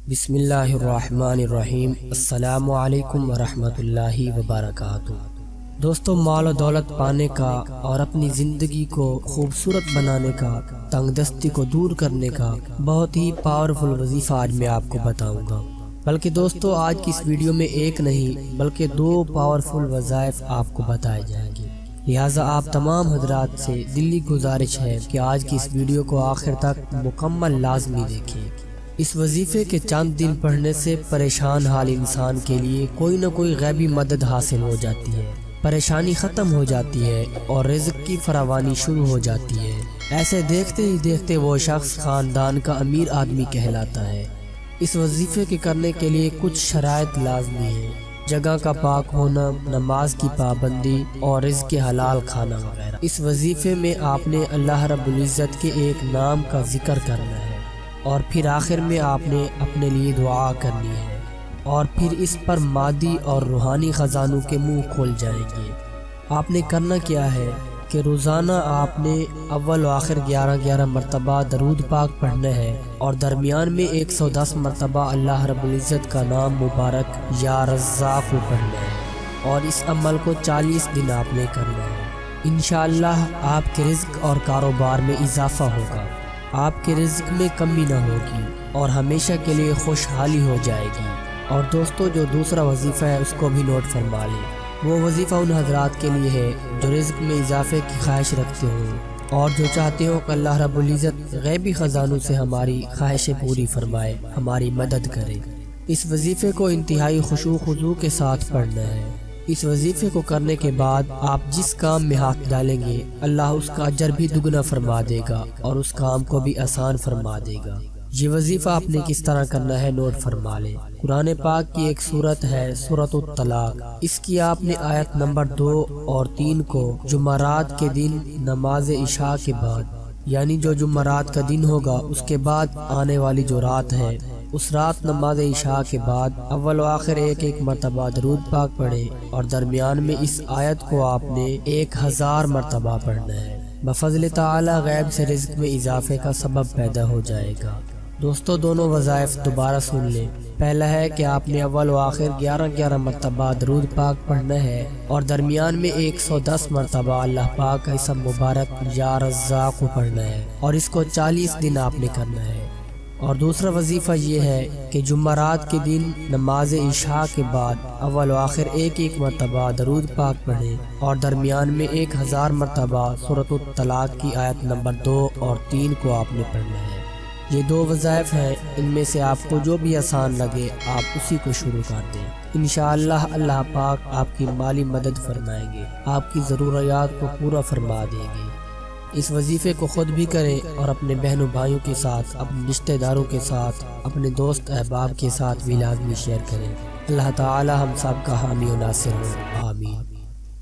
بسم اللہ الرحمن الرحیم۔ السلام علیکم ورحمۃ اللہ وبرکاتہ۔ دوستو، مال و دولت پانے کا اور اپنی زندگی کو خوبصورت بنانے کا، تنگ دستی کو دور کرنے کا بہت ہی پاورفل وظیفہ آج میں آپ کو بتاؤں گا۔ بلکہ دوستو، آج کی اس ویڈیو میں ایک نہیں بلکہ دو پاورفل وظائف آپ کو بتائے جائیں گے، لہٰذا آپ تمام حضرات سے دلی گزارش ہے کہ آج کی اس ویڈیو کو آخر تک مکمل لازمی دیکھیں۔ اس وظیفے کے چند دن پڑھنے سے پریشان حال انسان کے لیے کوئی نہ کوئی غیبی مدد حاصل ہو جاتی ہے، پریشانی ختم ہو جاتی ہے اور رزق کی فراوانی شروع ہو جاتی ہے۔ ایسے دیکھتے ہی دیکھتے وہ شخص خاندان کا امیر آدمی کہلاتا ہے۔ اس وظیفے کے کرنے کے لیے کچھ شرائط لازمی ہیں، جگہ کا پاک ہونا، نماز کی پابندی اور رزق حلال کھانا وغیرہ۔ اس وظیفے میں آپ نے اللہ رب العزت کے ایک نام کا ذکر کرنا ہے، اور پھر آخر میں آپ نے اپنے لیے دعا کرنی ہے، اور پھر اس پر مادی اور روحانی خزانوں کے منہ کھول جائیں گے۔ آپ نے کرنا کیا ہے کہ روزانہ آپ نے اول و آخر 11 مرتبہ درود پاک پڑھنا ہے، اور درمیان میں 110 مرتبہ اللہ رب العزت کا نام مبارک یا رزاق کو پڑھنا ہے، اور اس عمل کو 40 دن آپ نے کرنا ہے۔ انشاءاللہ آپ کے رزق اور کاروبار میں اضافہ ہوگا، آپ کے رزق میں کمی نہ ہوگی اور ہمیشہ کے لیے خوشحالی ہو جائے گی۔ اور دوستو، جو دوسرا وظیفہ ہے اس کو بھی نوٹ فرما لیں۔ وہ وظیفہ ان حضرات کے لیے ہے جو رزق میں اضافے کی خواہش رکھتے ہوں اور جو چاہتے ہوں کہ اللہ رب العزت غیبی خزانوں سے ہماری خواہشیں پوری فرمائے، ہماری مدد کرے۔ اس وظیفے کو انتہائی خشوع و خضوع کے ساتھ پڑھنا ہے۔ اس وظیفے کو کرنے کے بعد آپ جس کام میں ہاتھ ڈالیں گے، اللہ اس کا اجر بھی دگنا فرما دے گا اور اس کام کو بھی آسان فرما دے گا۔ یہ وظیفہ آپ نے کس طرح کرنا ہے نوٹ فرما لیں۔ قرآن پاک کی ایک سورت ہے سورۃ الطلاق، اس کی آپ نے آیت نمبر 2 اور 3 کو جمعرات کے دن نماز عشاء کے بعد، یعنی جو جمعرات کا دن ہوگا اس کے بعد آنے والی جو رات ہے، اس رات نماز عشاء کے بعد اول و آخر 1 مرتبہ درود پاک پڑھیں، اور درمیان میں اس آیت کو آپ نے 1000 مرتبہ پڑھنا ہے۔ بفضل تعالی غیب سے رزق میں اضافے کا سبب پیدا ہو جائے گا۔ دوستو، دونوں وظائف دوبارہ سن لیں۔ پہلا ہے کہ آپ نے اول و آخر 11 مرتبہ درود پاک پڑھنا ہے، اور درمیان میں 110 مرتبہ اللہ پاک کا اسم مبارک یا رزاق کو پڑھنا ہے، اور اس کو 40 دن آپ نے کرنا ہے۔ اور دوسرا وظیفہ یہ ہے کہ جمعرات کے دن نماز عشاء کے بعد اول و آخر 1 مرتبہ درود پاک پڑھیں، اور درمیان میں 1000 مرتبہ سورۃ الطلاق کی آیت نمبر 2 اور 3 کو آپ نے پڑھنا ہے۔ یہ دو وظائف ہیں، ان میں سے آپ کو جو بھی آسان لگے آپ اسی کو شروع کر دیں۔ انشاءاللہ اللہ پاک آپ کی مالی مدد فرمائیں گے، آپ کی ضروریات کو پورا فرما دیں گے۔ اس وظیفے کو خود بھی کریں اور اپنے بہنوں بھائیوں کے ساتھ، اپنے رشتہ داروں کے ساتھ، اپنے دوست احباب کے ساتھ بھی لازمی شیئر کریں۔ اللہ تعالی ہم سب کا حامی و ناصر ہو، آمین۔